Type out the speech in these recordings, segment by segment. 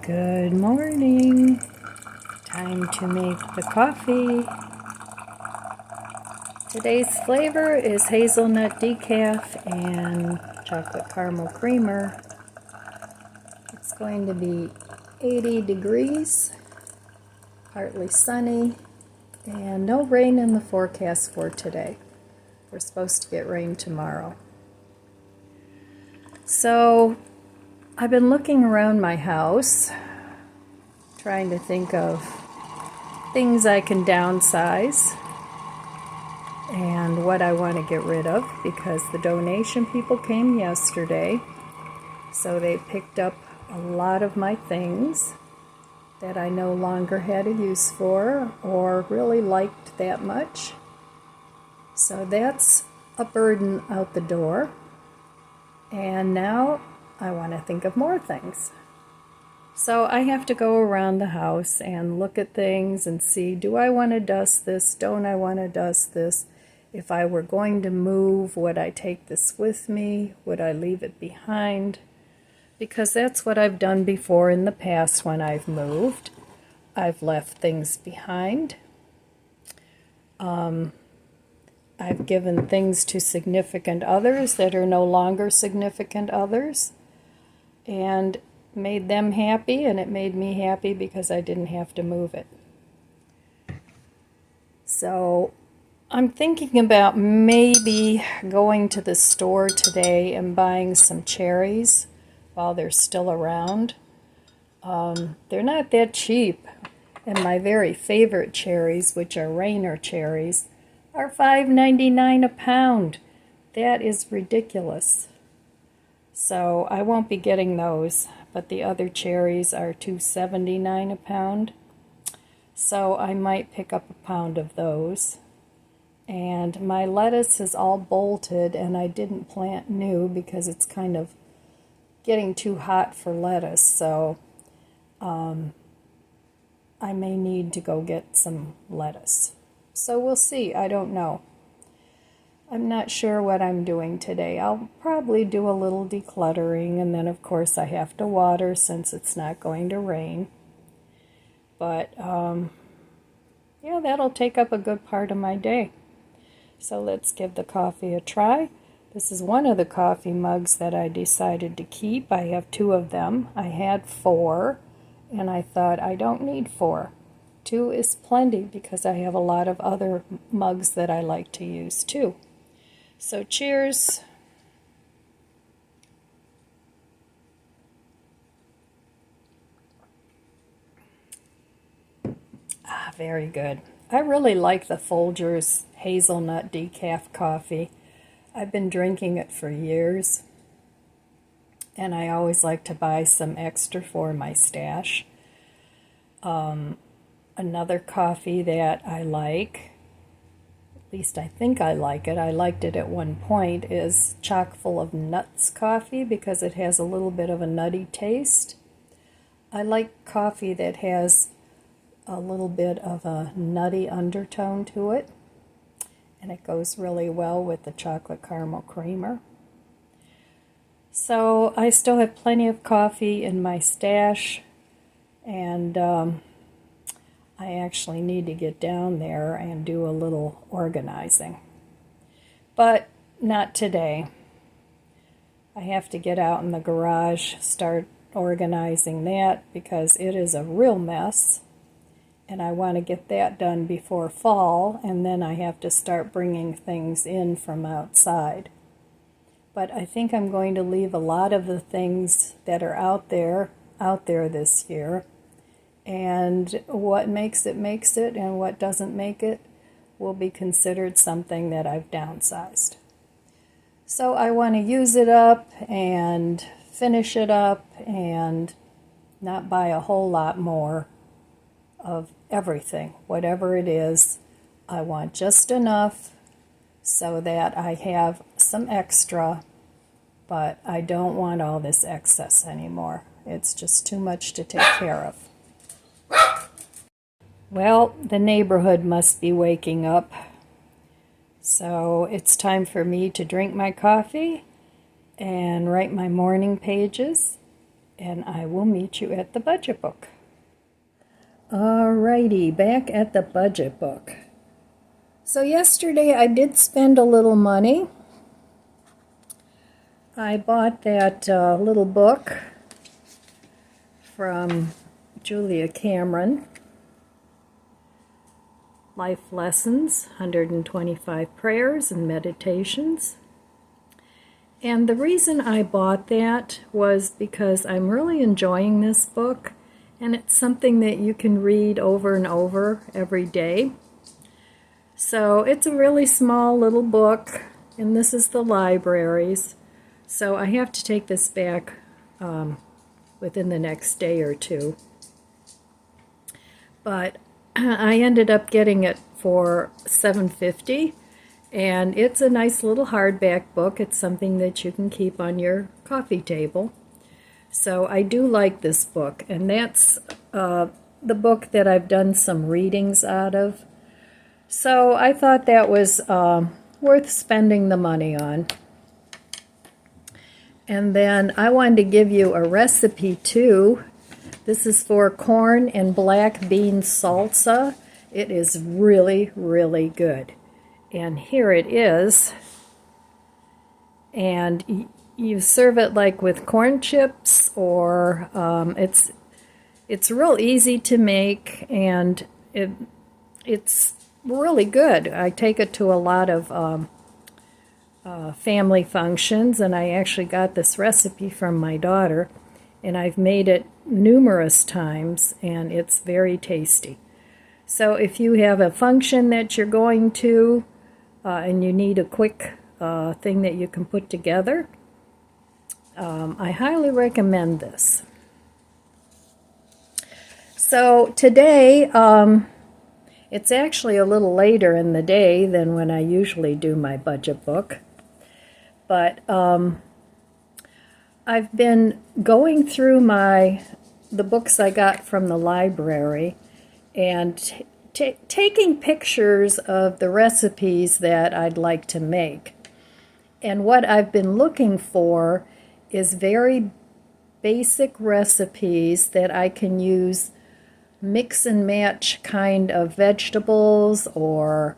Good morning. Time to make the coffee. Today's flavor is hazelnut decaf and chocolate caramel creamer. It's going to be 80 degrees, partly sunny, and no rain in the forecast for today. We're supposed to get rain tomorrow. So I've been looking around my house, trying to think of things I can downsize and what I want to get rid of, because the donation people came yesterday, so they picked up a lot of my things that I no longer had a use for or really liked that much. So that's a burden out the door, and now I want to think of more things. So I have to go around the house and look at things and see, do I want to dust this? Don't I want to dust this? If I were going to move, would I take this with me? Would I leave it behind? Because that's what I've done before in the past when I've moved. I've left things behind. I've given things to significant others that are no longer significant others, and made them happy, and it made me happy because I didn't have to move it. So I'm thinking about maybe going to the store today and buying some cherries while they're still around. They're not that cheap, and my very favorite cherries, which are Rainer cherries, are $5.99 a pound. That is ridiculous. So I won't be getting those, but the other cherries are $2.79 a pound. So I might pick up a pound of those. And my lettuce is all bolted, and I didn't plant new because it's kind of getting too hot for lettuce. So I may need to go get some lettuce. So we'll see. I don't know. I'm not sure what I'm doing today. I'll probably do a little decluttering, and then of course I have to water since it's not going to rain. But yeah, that'll take up a good part of my day. So let's give the coffee a try. This is one of the coffee mugs that I decided to keep. I have 2 of them. I had 4, and I thought I don't need 4. 2 is plenty because I have a lot of other mugs that I like to use too. So cheers. Very good. I really like the Folgers hazelnut decaf coffee. I've been drinking it for years, and I always like to buy some extra for my stash. Another coffee that I like, at least I think I like it, I liked it at one point, is chock full of nuts coffee because it has a little bit of a nutty taste. I like coffee that has a little bit of a nutty undertone to it, and it goes really well with the chocolate caramel creamer. So I still have plenty of coffee in my stash, and I actually need to get down there and do a little organizing. But not today. I have to get out in the garage, start organizing that, because it is a real mess. And I want to get that done before fall, and then I have to start bringing things in from outside. But I think I'm going to leave a lot of the things that are out there this year. And what makes it, and what doesn't make it will be considered something that I've downsized. So I want to use it up and finish it up and not buy a whole lot more of everything. Whatever it is, I want just enough so that I have some extra, but I don't want all this excess anymore. It's just too much to take care of. Well, the neighborhood must be waking up, so it's time for me to drink my coffee and write my morning pages and I will meet you at the budget book. Alrighty, back at the budget book. So yesterday I did spend a little money. I bought that little book from Julia Cameron, Life Lessons, 125 Prayers and Meditations. And the reason I bought that was because I'm really enjoying this book, and it's something that you can read over and over every day. So it's a really small little book, and this is the library's. So I have to take this back within the next day or two. But I ended up getting it for $7.50, and it's a nice little hardback book. It's something that you can keep on your coffee table. So I do like this book, and that's the book that I've done some readings out of. So I thought that was worth spending the money on. And then I wanted to give you a recipe too. This is for corn and black bean salsa. It is really, really good. And here it is. And you serve it like with corn chips, or it's real easy to make, and it's really good. I take it to a lot of family functions, and I actually got this recipe from my daughter, and I've made it numerous times, and it's very tasty. So if you have a function that you're going to and you need a quick thing that you can put together, I highly recommend this. So today it's actually a little later in the day than when I usually do my budget book. But I've been going through the books I got from the library and taking pictures of the recipes that I'd like to make. And what I've been looking for is very basic recipes that I can use mix and match kind of vegetables, or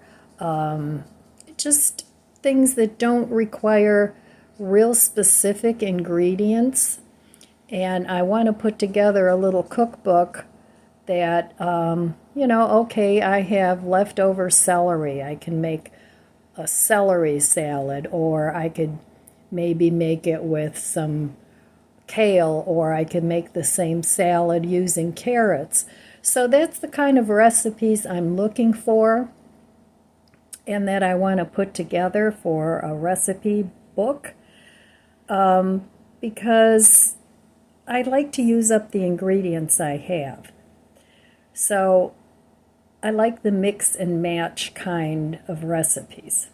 just things that don't require real specific ingredients. And I want to put together a little cookbook that, okay, I have leftover celery. I can make a celery salad, or I could maybe make it with some kale, or I could make the same salad using carrots. So that's the kind of recipes I'm looking for, and that I want to put together for a recipe book, because I like to use up the ingredients I have. So I like the mix and match kind of recipes.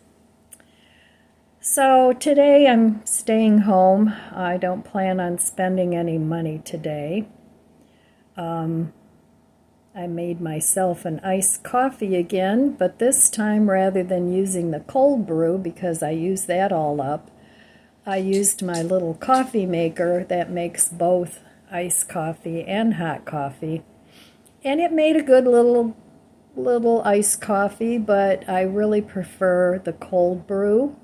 So today I'm staying home. I don't plan on spending any money today. I made myself an iced coffee again, but this time, rather than using the cold brew, because I used that all up, I used my little coffee maker that makes both iced coffee and hot coffee. And it made a good little iced coffee, but I really prefer the cold brew.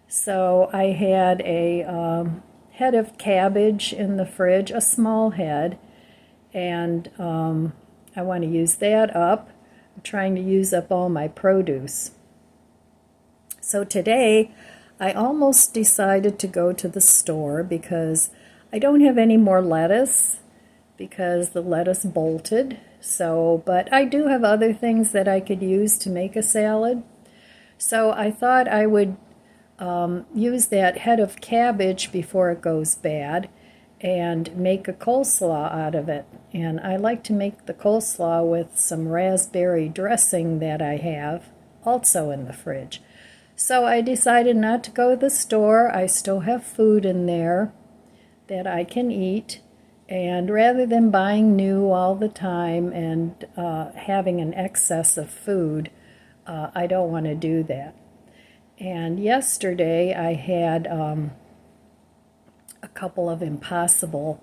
So I had a head of cabbage in the fridge, a small head, and I want to use that up. I'm trying to use up all my produce. So today I almost decided to go to the store because I don't have any more lettuce, because the lettuce bolted. But I do have other things that I could use to make a salad. So I thought I would use that head of cabbage before it goes bad and make a coleslaw out of it. And I like to make the coleslaw with some raspberry dressing that I have also in the fridge. So I decided not to go to the store. I still have food in there that I can eat. And rather than buying new all the time and having an excess of food, I don't want to do that. And yesterday I had a couple of Impossible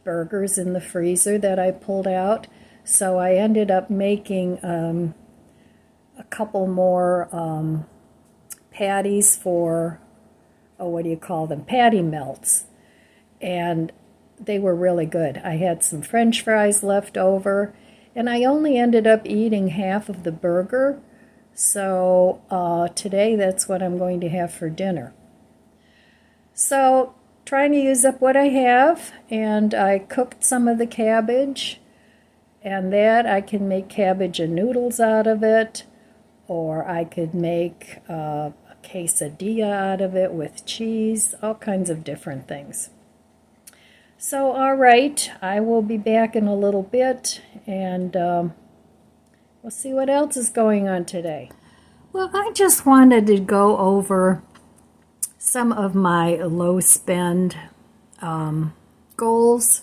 burgers in the freezer that I pulled out. So I ended up making a couple more patties for, oh, what do you call them? Patty melts. And they were really good. I had some French fries left over, and I only ended up eating half of the burger. So today that's what I'm going to have for dinner. So trying to use up what I have, and I cooked some of the cabbage, and that I can make cabbage and noodles out of it, or I could make a quesadilla out of it with cheese, all kinds of different things. So, all right, I will be back in a little bit, and we'll see what else is going on today. Well, I just wanted to go over some of my low spend goals.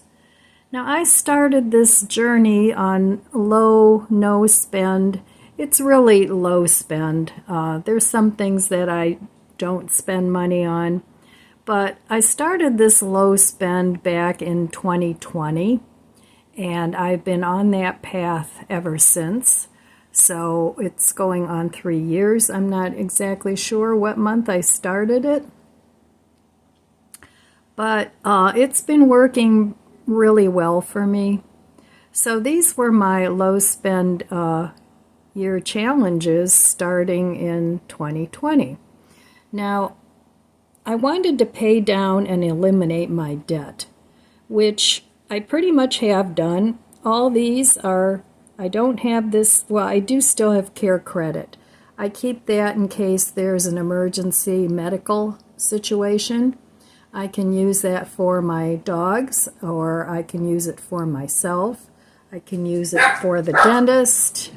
Now, I started this journey on low, no spend. It's really low spend. There's some things that I don't spend money on, but I started this low spend back in 2020, and I've been on that path ever since. So it's going on 3 years. I'm not exactly sure what month I started it, but it's been working really well for me. So these were my low spend year challenges starting in 2020. Now, I wanted to pay down and eliminate my debt, which I pretty much have done. All these are, I don't have this, well, I do still have Care Credit. I keep that in case there's an emergency medical situation. I can use that for my dogs, or I can use it for myself. I can use it for the dentist.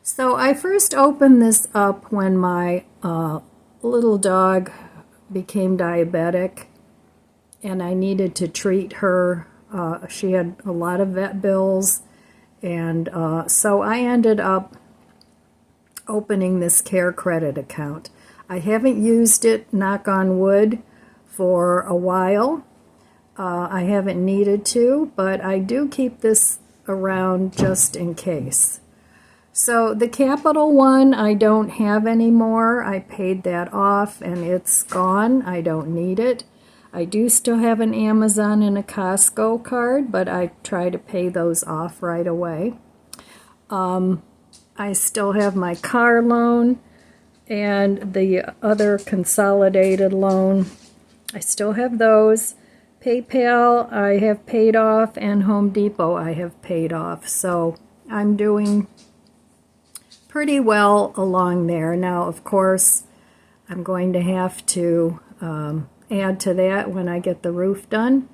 So I first opened this up when my little dog became diabetic, and I needed to treat her. She had a lot of vet bills, and so I ended up opening this Care Credit account. I haven't used it, knock on wood, for a while. I haven't needed to, but I do keep this around just in case. So the Capital one I don't have anymore. I paid that off and it's gone. I don't need it. I do still have an Amazon and a Costco card, but I try to pay those off right away. I still have my car loan and the other consolidated loan. I still have those. PayPal I have paid off, and Home Depot I have paid off. So I'm doing pretty well along there. Now, of course, I'm going to have to add to that when I get the roof done,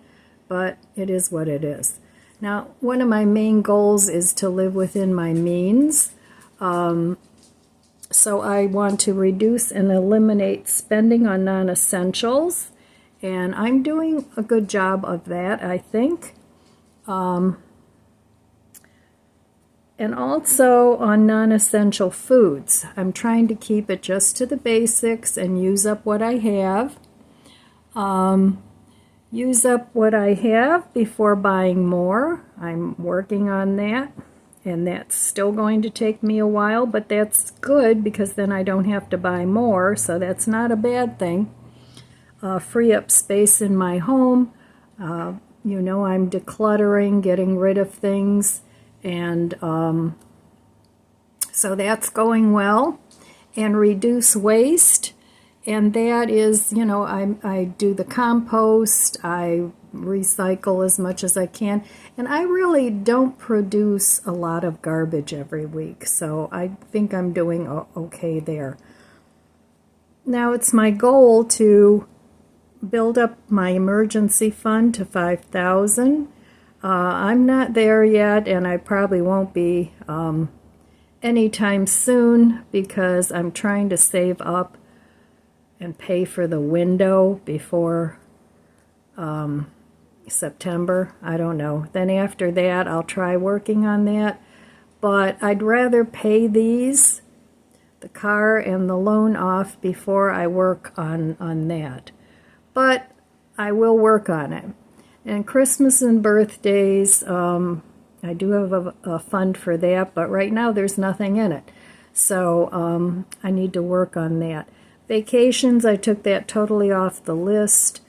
but it is what it is. Now, one of my main goals is to live within my means. So I want to reduce and eliminate spending on non-essentials, and I'm doing a good job of that, I think. And also on non-essential foods. I'm trying to keep it just to the basics and use up what I have. Use up what I have before buying more. I'm working on that, and that's still going to take me a while, but that's good because then I don't have to buy more, so that's not a bad thing. Free up space in my home. You know, I'm decluttering, getting rid of things, and so that's going well. And reduce waste, and that is, you know, I do the compost, I recycle as much as I can, and I really don't produce a lot of garbage every week, so I think I'm doing okay there. Now it's my goal to build up my emergency fund to $5,000. I'm not there yet, and I probably won't be anytime soon because I'm trying to save up and pay for the window before September. I don't know. Then after that, I'll try working on that. But I'd rather pay these, the car and the loan off, before I work on that. But I will work on it. And Christmas and birthdays, I do have a fund for that, but right now there's nothing in it. So I need to work on that. Vacations, I took that totally off the list.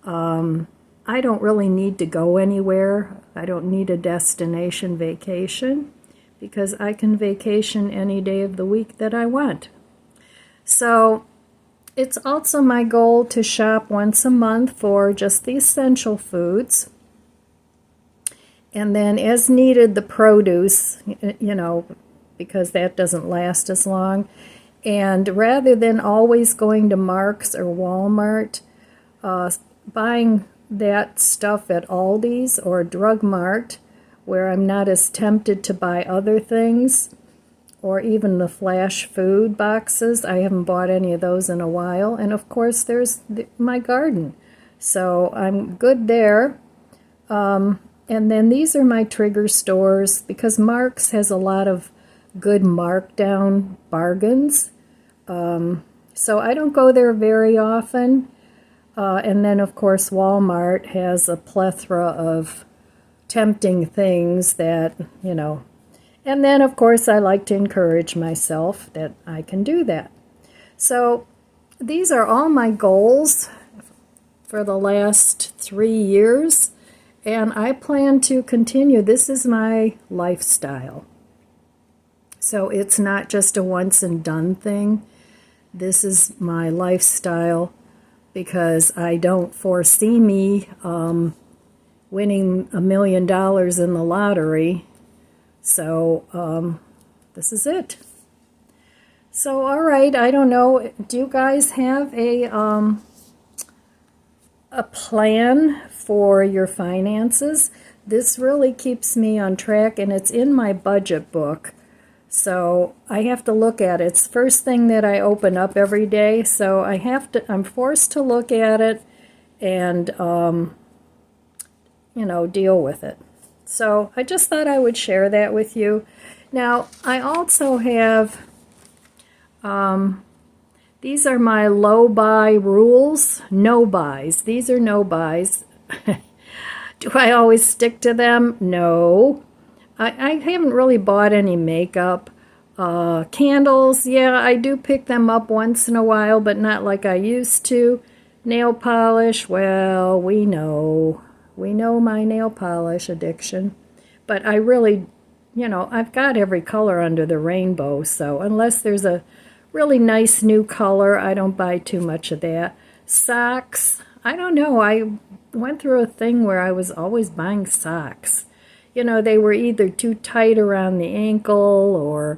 I don't really need to go anywhere. I don't need a destination vacation because I can vacation any day of the week that I want. So it's also my goal to shop once a month for just the essential foods. And then as needed, the produce, because that doesn't last as long. And rather than always going to Mark's or Walmart, buying that stuff at Aldi's or Drug Mart, where I'm not as tempted to buy other things, or even the flash food boxes. I haven't bought any of those in a while. And of course, there's my garden. So I'm good there. And then these are my trigger stores, because Mark's has a lot of good markdown bargains. So I don't go there very often. And then, of course, Walmart has a plethora of tempting things that, And then, of course, I like to encourage myself that I can do that. So these are all my goals for the last 3 years. And I plan to continue. This is my lifestyle. So it's not just a once and done thing. This is my lifestyle because I don't foresee me winning $1 million in the lottery. So this is it. So all right, I don't know. Do you guys have a plan for your finances? This really keeps me on track, and it's in my budget book. So I have to look at it. It's the first thing that I open up every day. So I'm forced to look at it and, deal with it. So I just thought I would share that with you. Now, I also have, these are my low buy rules. No buys. These are no buys. Do I always stick to them? No. I haven't really bought any makeup. Candles, yeah, I do pick them up once in a while, but not like I used to. Nail polish, well, we know my nail polish addiction. But I really, I've got every color under the rainbow, so unless there's a really nice new color, I don't buy too much of that. Socks, I don't know, I went through a thing where I was always buying socks. They were either too tight around the ankle or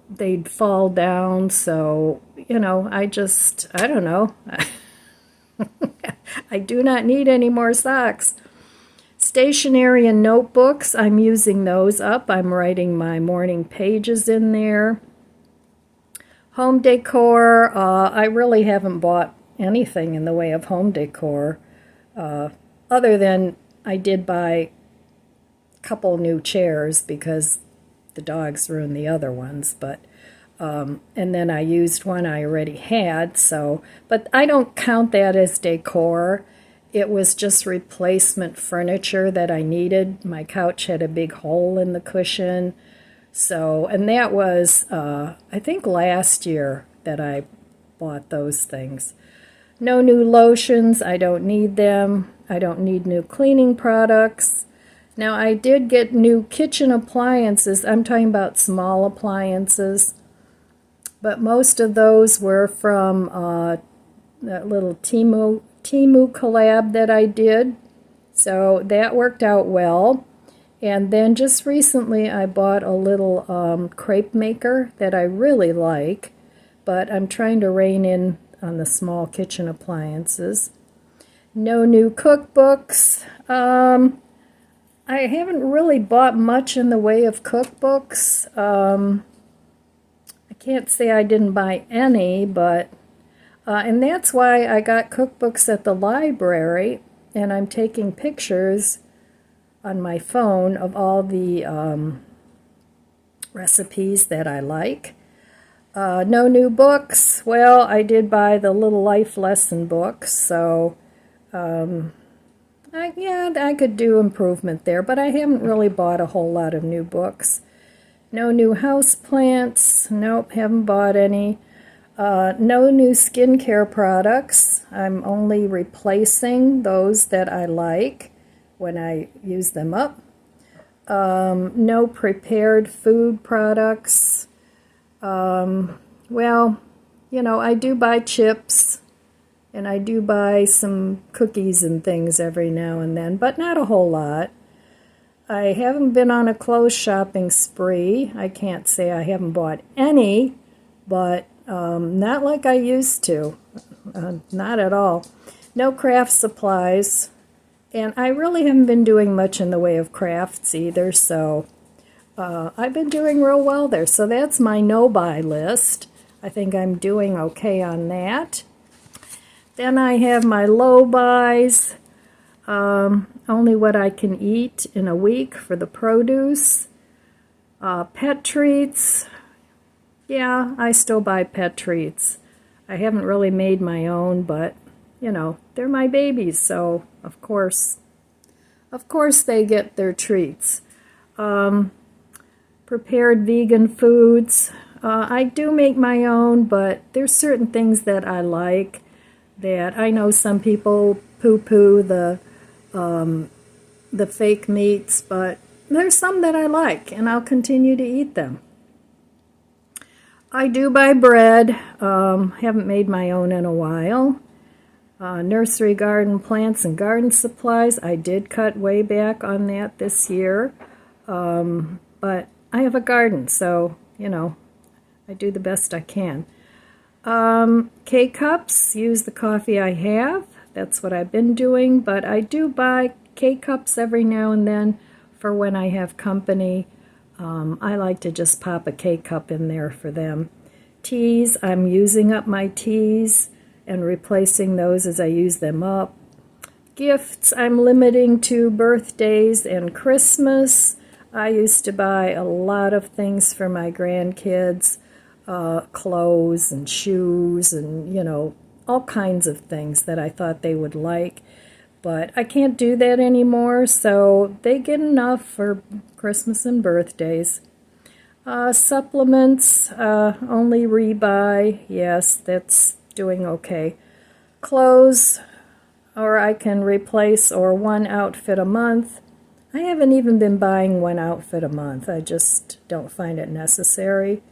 they'd fall down. So, I don't know. I do not need any more socks. Stationery and notebooks, I'm using those up. I'm writing my morning pages in there. Home decor, I really haven't bought anything in the way of home decor, other than I did buy couple new chairs because the dogs ruined the other ones, but and then I used one I already had, but I don't count that as decor. It was just replacement furniture that I needed. My couch had a big hole in the cushion, and that was I think last year that I bought those things. No new lotions, I don't need them. I don't need new cleaning products. Now, I did get new kitchen appliances. I'm talking about small appliances. But most of those were from that little Temu collab that I did. So that worked out well. And then just recently I bought a little crepe maker that I really like. But I'm trying to rein in on the small kitchen appliances. No new cookbooks. I haven't really bought much in the way of cookbooks. I can't say I didn't buy any, but and that's why I got cookbooks at the library, and I'm taking pictures on my phone of all the recipes that I like. No new books. Well, I did buy the little life lesson books, so Yeah, I could do improvement there, but I haven't really bought a whole lot of new books. No new house plants. Nope, haven't bought any. No new skincare products. I'm only replacing those that I like when I use them up. No prepared food products. Well, I do buy chips and I do buy some cookies and things every now and then, but not a whole lot. I haven't been on a clothes shopping spree. I can't say I haven't bought any, but not like I used to. Not at all. No craft supplies. And I really haven't been doing much in the way of crafts either, so I've been doing real well there. So that's my no-buy list. I think I'm doing okay on that. Then I have my low buys. Only what I can eat in a week for the produce. Pet treats. Yeah, I still buy pet treats. I haven't really made my own, but, they're my babies, so of course they get their treats. Prepared vegan foods. I do make my own, but there's certain things that I like that I know some people poo-poo the fake meats, but there's some that I like, and I'll continue to eat them. I do buy bread. Haven't made my own in a while. Nursery garden plants and garden supplies. I did cut way back on that this year, but I have a garden, so, I do the best I can. K-cups, use the coffee I have. That's what I've been doing, but I do buy K-cups every now and then for when I have company. I like to just pop a K-cup in there for them. Teas, I'm using up my teas and replacing those as I use them up. Gifts, I'm limiting to birthdays and Christmas. I used to buy a lot of things for my grandkids, clothes and shoes and, all kinds of things that I thought they would like. But I can't do that anymore, so they get enough for Christmas and birthdays. Supplements, only rebuy. Yes, that's doing okay. Clothes, or I can replace, or one outfit a month. I haven't even been buying one outfit a month. I just don't find it necessary.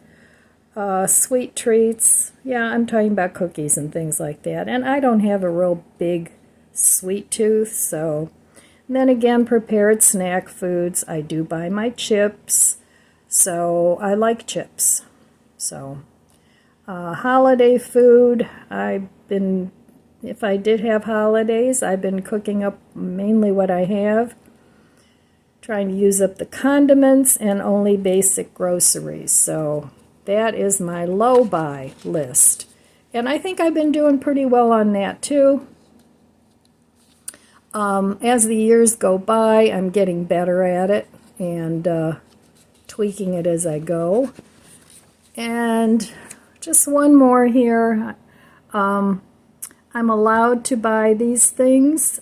Sweet treats. Yeah, I'm talking about cookies and things like that. And I don't have a real big sweet tooth, so. And then again, prepared snack foods. I do buy my chips, so I like chips. So, holiday food. If I did have holidays, I've been cooking up mainly what I have. Trying to use up the condiments and only basic groceries. So that is my low buy list. And I think I've been doing pretty well on that too. As the years go by, I'm getting better at it and tweaking it as I go. And just one more here. I'm allowed to buy these things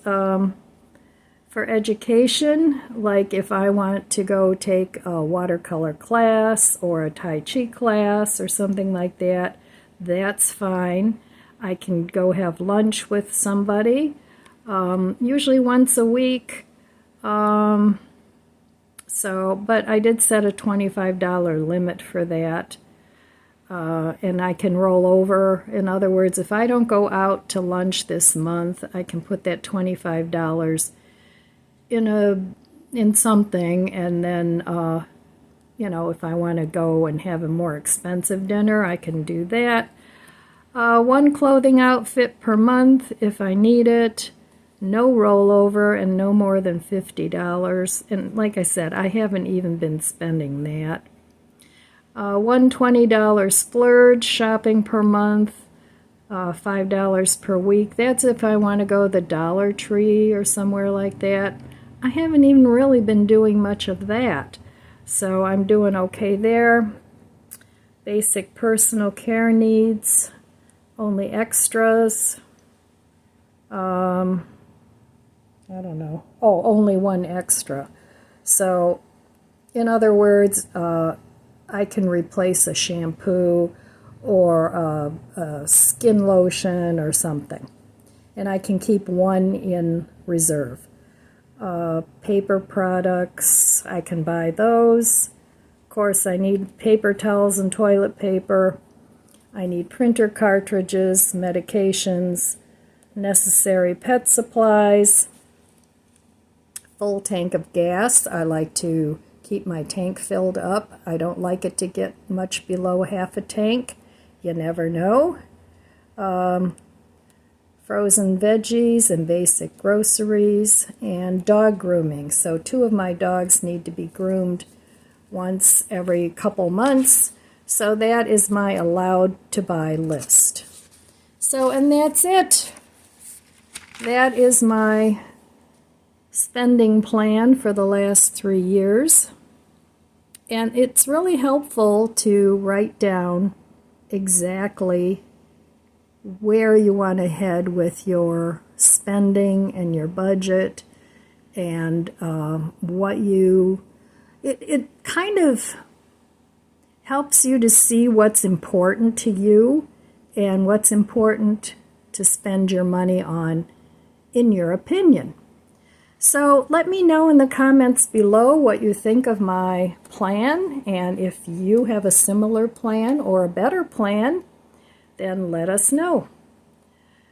for education, like if I want to go take a watercolor class or a Tai Chi class or something like that, that's fine. I can go have lunch with somebody, usually once a week. But I did set a $25 limit for that. And I can roll over. In other words, if I don't go out to lunch this month, I can put that $25 in something, and then if I want to go and have a more expensive dinner, I can do that. One clothing outfit per month if I need it. No rollover and no more than $50. And like I said, I haven't even been spending that. One $20 splurge shopping per month. $5 per week. That's if I want to go to the Dollar Tree or somewhere like that. I haven't even really been doing much of that, so I'm doing okay there. Basic personal care needs, only extras. I don't know. Oh, only one extra. So, in other words, I can replace a shampoo or a skin lotion or something. And I can keep one in reserve. Paper products, I can buy those. Of course, I need paper towels and toilet paper. I need printer cartridges, medications, necessary pet supplies, full tank of gas. I like to keep my tank filled up. I don't like it to get much below half a tank. You never know. Frozen veggies and basic groceries, and dog grooming. So 2 of my dogs need to be groomed once every couple months. So that is my allowed to buy list. So, and that's it. That is my spending plan for the last 3 years. And it's really helpful to write down exactly where you want to head with your spending and your budget, and what you, it kind of helps you to see what's important to you and what's important to spend your money on, in your opinion. So let me know in the comments below what you think of my plan, and if you have a similar plan or a better plan, then let us know.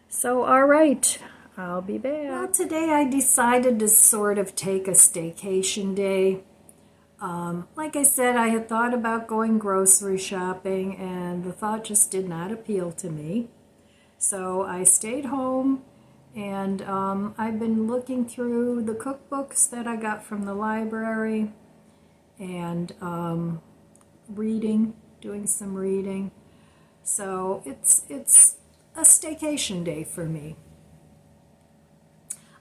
So, all right, I'll be back. Well, today I decided to sort of take a staycation day. Like I said, I had thought about going grocery shopping, and the thought just did not appeal to me. So I stayed home, and I've been looking through the cookbooks that I got from the library, and doing some reading. So it's a staycation day for me.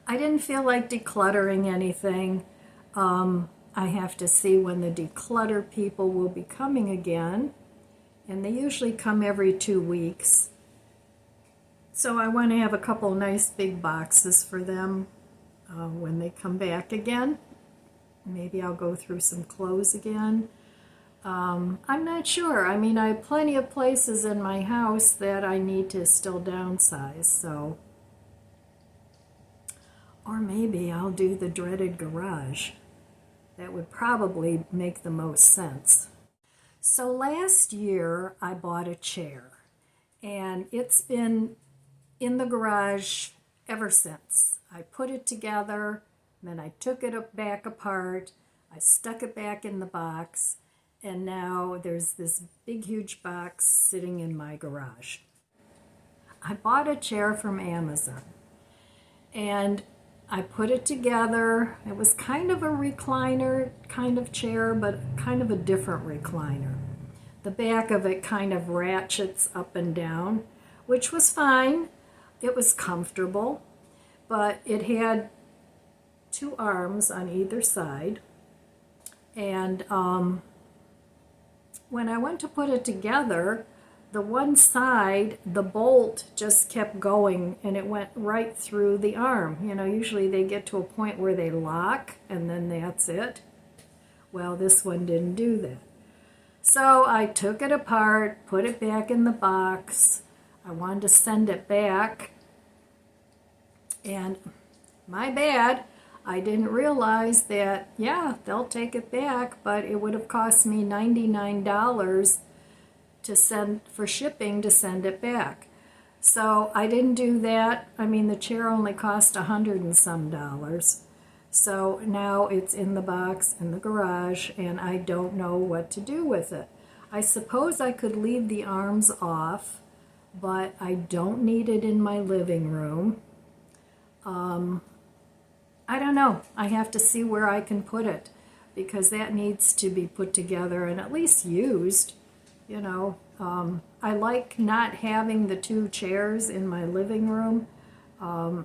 I didn't feel like decluttering anything. I have to see when the declutter people will be coming again, and they usually come every 2 weeks. So I want to have a couple nice big boxes for them when they come back again. Maybe I'll go through some clothes again. I'm not sure. I mean, I have plenty of places in my house that I need to still downsize, so. Or maybe I'll do the dreaded garage. That would probably make the most sense. So last year I bought a chair, and it's been in the garage ever since. I put it together, then I took it back apart, I stuck it back in the box, and now there's this big huge box sitting in my garage. I bought a chair from Amazon, and I put it together. It was kind of a recliner kind of chair, but kind of a different recliner. The back of it kind of ratchets up and down, which was fine. It was comfortable, but it had 2 arms on either side, and when I went to put it together, the one side, the bolt just kept going, and it went right through the arm. You know, usually they get to a point where they lock, and then that's it. Well, this one didn't do that. So I took it apart, put it back in the box. I wanted to send it back, and my bad. I didn't realize that, yeah, they'll take it back, but it would have cost me $99 to send for shipping to send it back. So I didn't do that. I mean, the chair only cost $100 and some. So now it's in the box in the garage, and I don't know what to do with it. I suppose I could leave the arms off, but I don't need it in my living room. I don't know. I have to see where I can put it, because that needs to be put together and at least used. You know, I like not having the 2 chairs in my living room.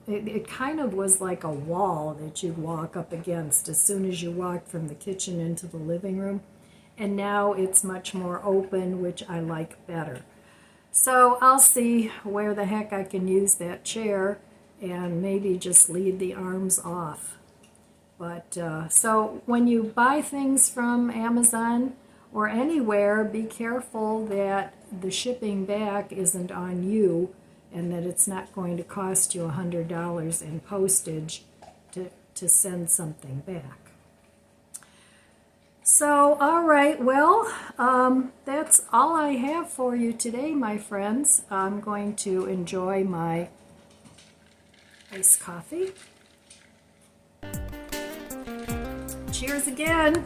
It kind of was like a wall that you'd walk up against as soon as you walked from the kitchen into the living room. And now it's much more open, which I like better. So I'll see where the heck I can use that chair, and maybe just leave the arms off. But so when you buy things from Amazon or anywhere, be careful that the shipping back isn't on you and that it's not going to cost you $100 in postage to send something back. So, all right, well, that's all I have for you today, my friends. I'm going to enjoy my iced coffee. Cheers again.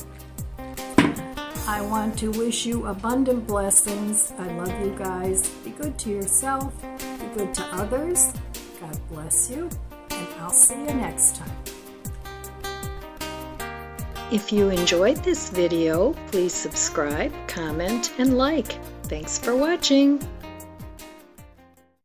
I want to wish you abundant blessings. I love you guys. Be good to yourself. Be good to others. God bless you. And I'll see you next time. If you enjoyed this video, please subscribe, comment, and like. Thanks for watching.